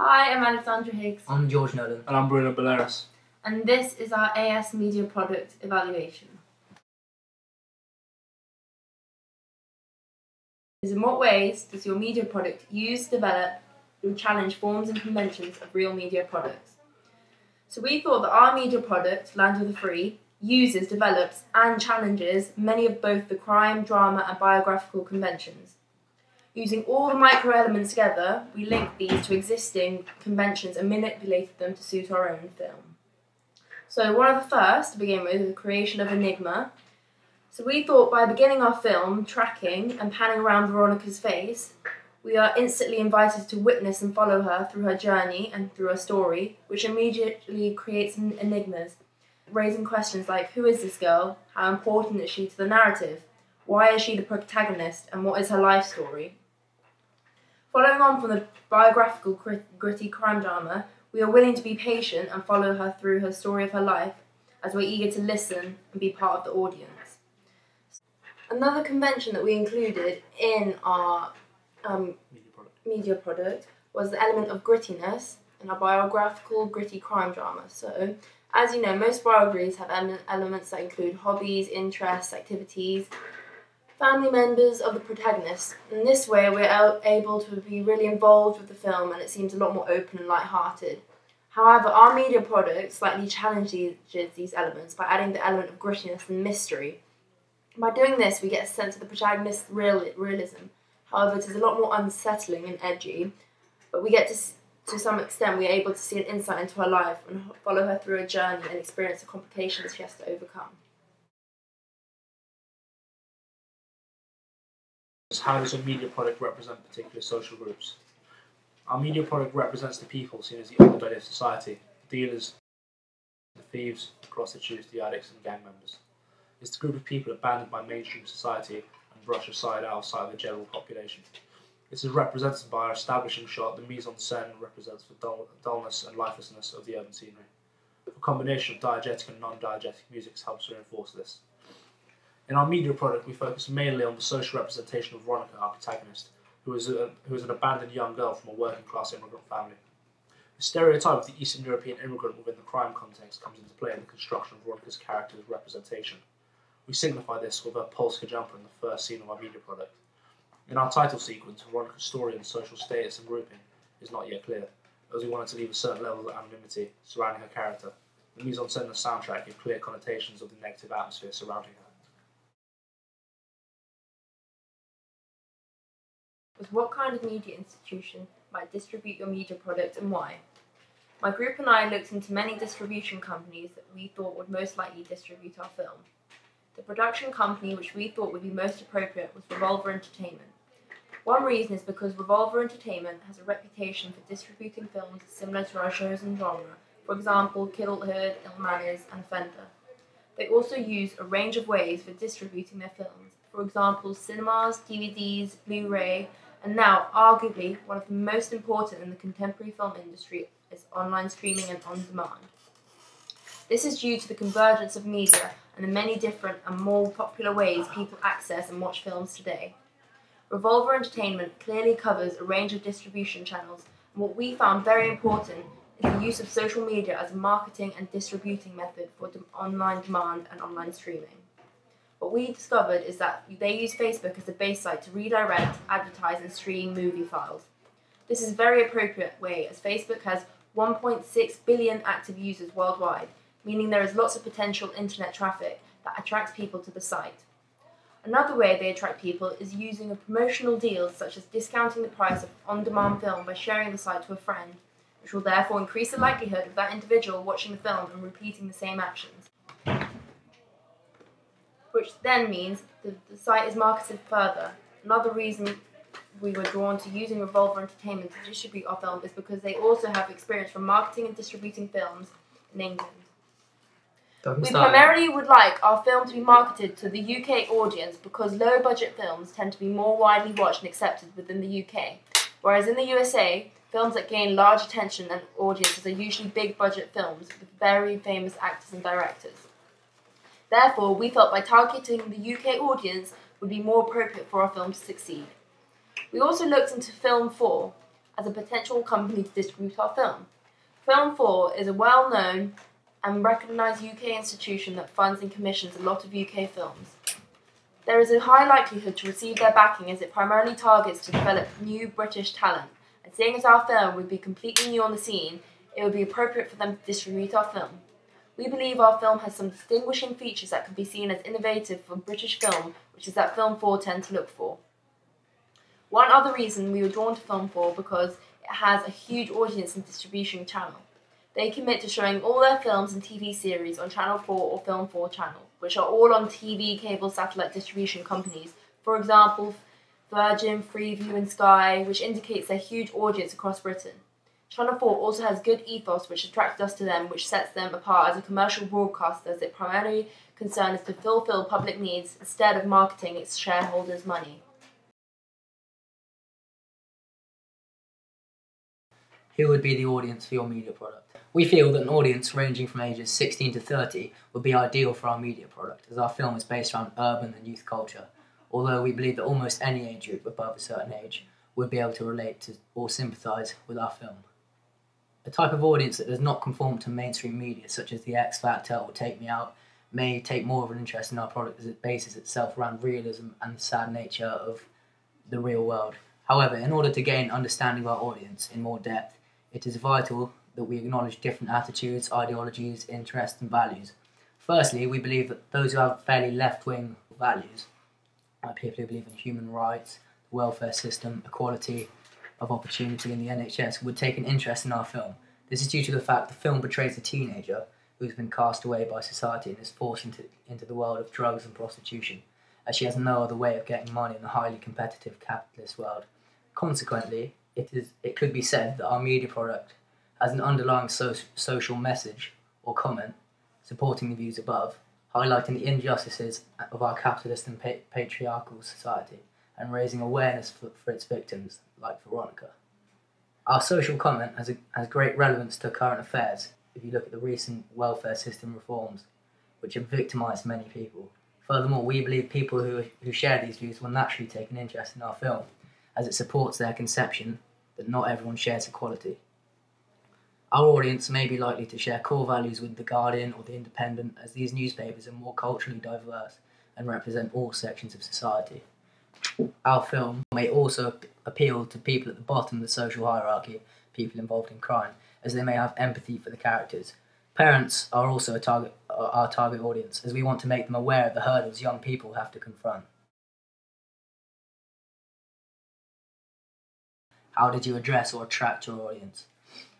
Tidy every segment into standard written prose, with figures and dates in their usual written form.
Hi, I'm Alexandra Higgs. I'm George Nolan. And I'm Bruno Baleiras. And this is our AS Media Product Evaluation. In what ways does your media product use, develop, or challenge forms and conventions of real media products? So we thought that our media product, Land of the Free, uses, develops, and challenges many of both the crime, drama, and biographical conventions. Using all the micro elements together, we linked these to existing conventions and manipulated them to suit our own film. So one of the first, to begin with, is the creation of Enigma. So we thought by beginning our film, tracking and panning around Veronica's face, we are instantly invited to witness and follow her through her journey and through her story, which immediately creates enigmas, raising questions like, who is this girl? How important is she to the narrative? Why is she the protagonist? And what is her life story? Following on from the biographical, gritty crime drama, we are willing to be patient and follow her through her story of her life, as we're eager to listen and be part of the audience. Another convention that we included in our media product was the element of grittiness in our biographical, gritty crime drama. So, as you know, most biographies have elements that include hobbies, interests, activities, family members of the protagonist. In this way, we're able to be really involved with the film and it seems a lot more open and light-hearted. However, our media product slightly challenges these elements by adding the element of grittiness and mystery. By doing this, we get a sense of the protagonist's realism. However, it is a lot more unsettling and edgy, but we get to some extent, we are able to see an insight into her life and follow her through a journey and experience the complications she has to overcome. How does a media product represent particular social groups? Our media product represents the people seen as the underbelly of society: the dealers, the thieves, the prostitutes, the addicts, and gang members. It's the group of people abandoned by mainstream society and brushed aside outside of the general population. This is represented by our establishing shot. The mise en scène represents the dullness and lifelessness of the urban scenery. A combination of diegetic and non-diegetic music helps reinforce this. In our media product, we focus mainly on the social representation of Veronica, our protagonist, who is an abandoned young girl from a working-class immigrant family. The stereotype of the Eastern European immigrant within the crime context comes into play in the construction of Veronica's character's representation. We signify this with a Polska jumper in the first scene of our media product. In our title sequence, Veronica's story and social status and grouping is not yet clear, as we wanted to leave a certain level of anonymity surrounding her character. The mise en scène and soundtrack give clear connotations of the negative atmosphere surrounding her. What kind of media institution might distribute your media product and why? My group and I looked into many distribution companies that we thought would most likely distribute our film. The production company which we thought would be most appropriate was Revolver Entertainment. One reason is because Revolver Entertainment has a reputation for distributing films similar to our chosen genre, for example, Kidulthood, Ill Manners, and Fender. They also use a range of ways for distributing their films, for example, cinemas, DVDs, Blu-ray, and now, arguably, one of the most important in the contemporary film industry is online streaming and on-demand. This is due to the convergence of media and the many different and more popular ways people access and watch films today. Revolver Entertainment clearly covers a range of distribution channels, and what we found very important is the use of social media as a marketing and distributing method for online demand and online streaming. What we discovered is that they use Facebook as a base site to redirect, advertise, and stream movie files. This is a very appropriate way, as Facebook has 1.6 billion active users worldwide, meaning there is lots of potential internet traffic that attracts people to the site. Another way they attract people is using a promotional deals such as discounting the price of on-demand film by sharing the site to a friend, which will therefore increase the likelihood of that individual watching the film and repeating the same actions. Which then means that the site is marketed further. Another reason we were drawn to using Revolver Entertainment to distribute our film is because they also have experience from marketing and distributing films in England. We primarily would like our film to be marketed to the UK audience because low-budget films tend to be more widely watched and accepted within the UK, whereas in the USA, films that gain large attention and audiences are usually big-budget films with very famous actors and directors. Therefore, we felt by targeting the UK audience would be more appropriate for our film to succeed. We also looked into Film 4, as a potential company to distribute our film. Film 4 is a well-known and recognised UK institution that funds and commissions a lot of UK films. There is a high likelihood to receive their backing as it primarily targets to develop new British talent, and seeing as our film would be completely new on the scene, it would be appropriate for them to distribute our film. We believe our film has some distinguishing features that can be seen as innovative for British film, which is that Film 4 tend to look for. One other reason we were drawn to Film 4 because it has a huge audience and distribution channel. They commit to showing all their films and TV series on Channel 4 or Film 4 channel, which are all on TV, cable, satellite distribution companies. For example, Virgin, Freeview and Sky, which indicates their huge audience across Britain. Channel 4 also has good ethos which attracted us to them, which sets them apart as a commercial broadcaster, as its primary concern is to fulfill public needs instead of marketing its shareholders' money. Who would be the audience for your media product? We feel that an audience ranging from ages 16 to 30 would be ideal for our media product, as our film is based around urban and youth culture, although we believe that almost any age group above a certain age would be able to relate to or sympathise with our film. A type of audience that does not conform to mainstream media, such as The X Factor or Take Me Out, may take more of an interest in our product as it bases itself around realism and the sad nature of the real world. However, in order to gain understanding of our audience in more depth, it is vital that we acknowledge different attitudes, ideologies, interests and values. Firstly, we believe that those who have fairly left-wing values, like people who believe in human rights, the welfare system, equality of opportunity in the NHS, would take an interest in our film. This is due to the fact the film portrays a teenager who has been cast away by society and is forced into the world of drugs and prostitution, as she has no other way of getting money in the highly competitive capitalist world. Consequently, it could be said that our media product has an underlying social message or comment supporting the views above, highlighting the injustices of our capitalist and patriarchal society and raising awareness for its victims, like Veronica. Our social comment has great relevance to current affairs if you look at the recent welfare system reforms, which have victimised many people. Furthermore, we believe people who share these views will naturally take an interest in our film, as it supports their conception that not everyone shares equality. Our audience may be likely to share core values with The Guardian or The Independent, as these newspapers are more culturally diverse and represent all sections of society. Our film may also appeal to people at the bottom of the social hierarchy, people involved in crime, as they may have empathy for the characters. Parents are also our target audience, as we want to make them aware of the hurdles young people have to confront. How did you address or attract your audience?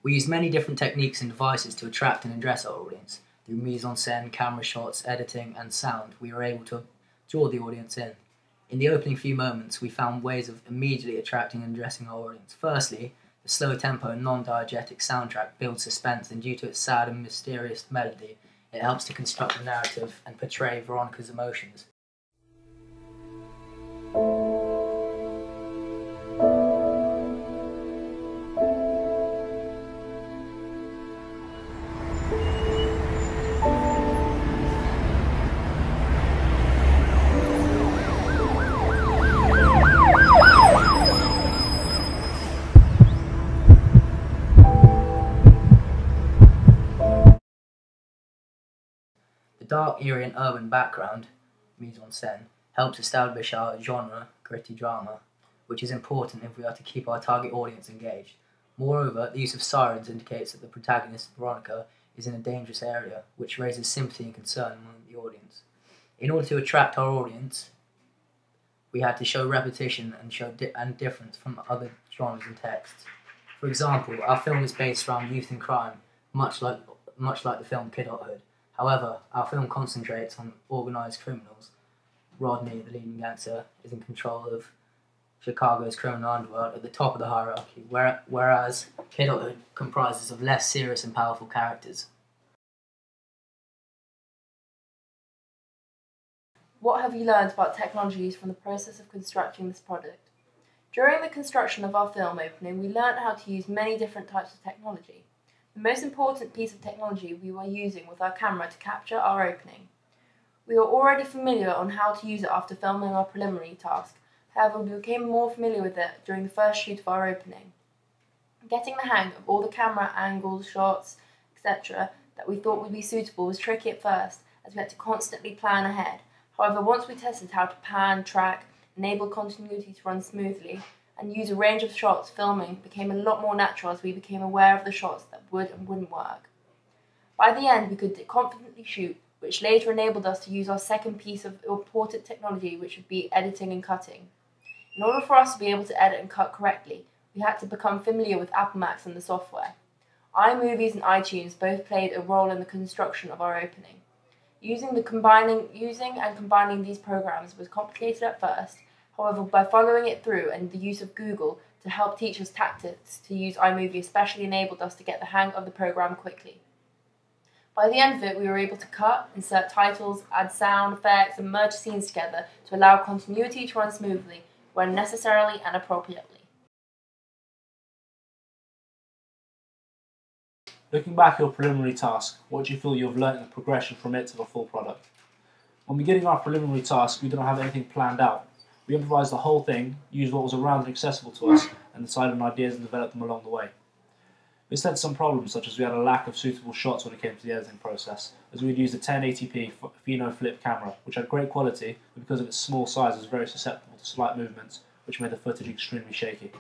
We use many different techniques and devices to attract and address our audience. Through mise-en-scène, camera shots, editing and sound, we were able to draw the audience in. In the opening few moments, we found ways of immediately attracting and addressing our audience. Firstly, the slow-tempo and non-diegetic soundtrack builds suspense, and due to its sad and mysterious melody, it helps to construct the narrative and portray Veronica's emotions. The dark, eerie and urban background, mise-en-scène, helps establish our genre, gritty drama, which is important if we are to keep our target audience engaged. Moreover, the use of sirens indicates that the protagonist, Veronica, is in a dangerous area, which raises sympathy and concern among the audience. In order to attract our audience, we had to show repetition and difference from other genres and texts. For example, our film is based around youth and crime, much like the film Kidulthood. However, our film concentrates on organised criminals. Rodney, the leading gangster, is in control of Chicago's criminal underworld at the top of the hierarchy, whereas Kidulthood comprises of less serious and powerful characters. What have you learned about technologies from the process of constructing this product? During the construction of our film opening, we learned how to use many different types of technology. The most important piece of technology we were using was our camera to capture our opening. We were already familiar on how to use it after filming our preliminary task, however we became more familiar with it during the first shoot of our opening. Getting the hang of all the camera angles, shots, etc. that we thought would be suitable was tricky at first, as we had to constantly plan ahead. However, once we tested how to pan, track, enable continuity to run smoothly, and use a range of shots, filming became a lot more natural as we became aware of the shots that would and wouldn't work. By the end, we could confidently shoot, which later enabled us to use our second piece of important technology, which would be editing and cutting. In order for us to be able to edit and cut correctly, we had to become familiar with Apple Macs and the software. iMovies and iTunes both played a role in the construction of our opening. Using and combining these programs was complicated at first. However, by following it through and the use of Google to help teach us tactics to use iMovie especially enabled us to get the hang of the program quickly. By the end of it, we were able to cut, insert titles, add sound effects, and merge scenes together to allow continuity to run smoothly, when necessarily and appropriately. Looking back at your preliminary task, what do you feel you have learnt in the progression from it to the full product? When beginning our preliminary task, we did not have anything planned out. We improvised the whole thing, used what was around and accessible to us, and decided on ideas and developed them along the way. This led to some problems, such as we had a lack of suitable shots when it came to the editing process, as we had used a 1080p Pheno flip camera, which had great quality, but because of its small size was very susceptible to slight movements, which made the footage extremely shaky.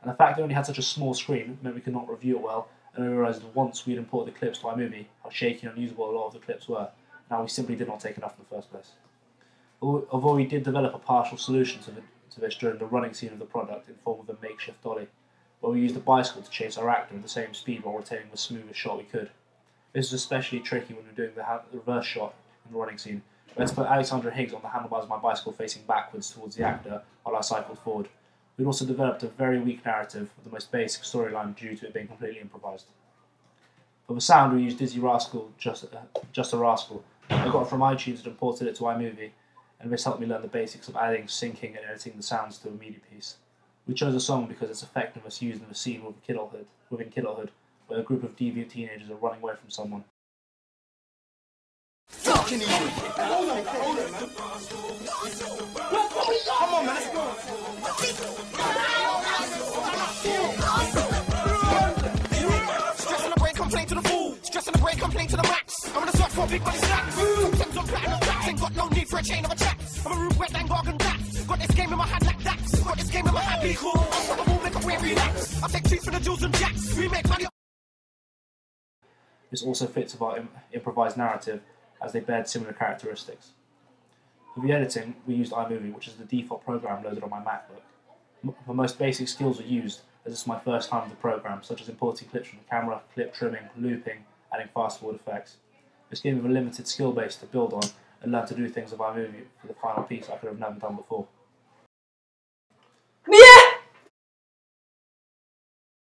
And the fact that it only had such a small screen meant we could not review it well, and we realised once we had imported the clips to iMovie how shaky and unusable a lot of the clips were, and how we simply did not take enough in the first place. Although we did develop a partial solution to this during the running scene of the product in the form of a makeshift dolly, where we used a bicycle to chase our actor at the same speed while retaining the smoothest shot we could. This was especially tricky when we were doing the reverse shot in the running scene. We had to put Alexandra and Higgs on the handlebars of my bicycle facing backwards towards the actor while I cycled forward. We'd also developed a very weak narrative with the most basic storyline due to it being completely improvised. For the sound, we used Dizzy Rascal, Just a Rascal. I got it from iTunes and imported it to iMovie, and this helped me learn the basics of adding, syncing, and editing the sounds to a media piece. We chose a song because its effectiveness used in a scene within Kidulthood, where a group of deviant teenagers are running away from someone. Fucking easy. Hold on, man. Come on, man, let's go. Stress on the brain, complain to the fool. Stress on the brain, complain to the max. I'm gonna search for a big money stack. Sometimes I'm platinum tracks, ain't got no need for a chain of a chat. I'm a rude wet and gargan that. Got this game in my hand like that. Got this game in my hand, be cool. I won't make a way relax. I take two for the jewels and jacks. We make money. This also fits with our improvised narrative, as they bared similar characteristics. For the editing, we used iMovie, which is the default program loaded on my MacBook. The most basic skills were used, as this is my first time with the program, such as importing clips from the camera, clip trimming, looping, adding fast-forward effects. This gave me a limited skill base to build on, and learn to do things with iMovie for the final piece I could have never done before.